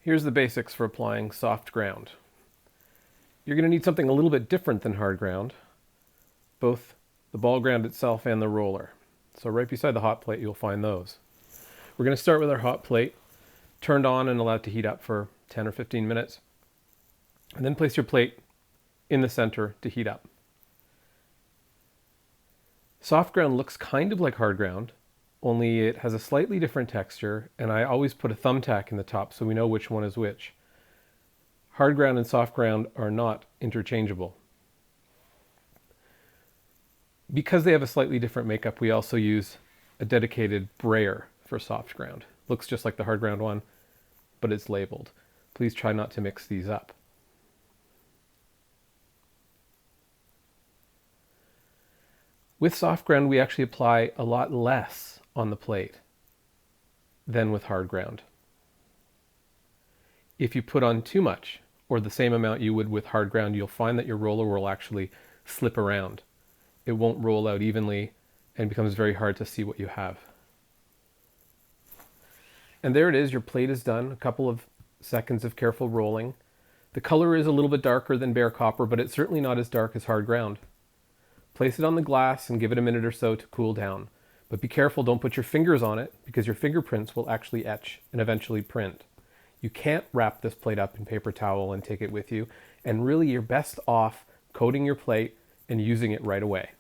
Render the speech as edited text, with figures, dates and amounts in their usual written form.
Here's the basics for applying soft ground. You're going to need something a little bit different than hard ground, both the ball ground itself and the roller. So right beside the hot plate, you'll find those. We're going to start with our hot plate, turned on and allowed to heat up for 10 or 15 minutes. And then place your plate in the center to heat up. Soft ground looks kind of like hard ground, only it has a slightly different texture, and I always put a thumbtack in the top so we know which one is which. Hard ground and soft ground are not interchangeable. Because they have a slightly different makeup, we also use a dedicated brayer for soft ground. Looks just like the hard ground one, but it's labeled. Please try not to mix these up. With soft ground, we actually apply a lot less on the plate than with hard ground. If you put on too much, or the same amount you would with hard ground, you'll find that your roller will actually slip around. It won't roll out evenly and becomes very hard to see what you have. And there it is, your plate is done. A couple of seconds of careful rolling. The color is a little bit darker than bare copper, but it's certainly not as dark as hard ground. Place it on the glass and give it a minute or so to cool down. But be careful, don't put your fingers on it because your fingerprints will actually etch and eventually print. You can't wrap this plate up in paper towel and take it with you. And really you're best off coating your plate and using it right away.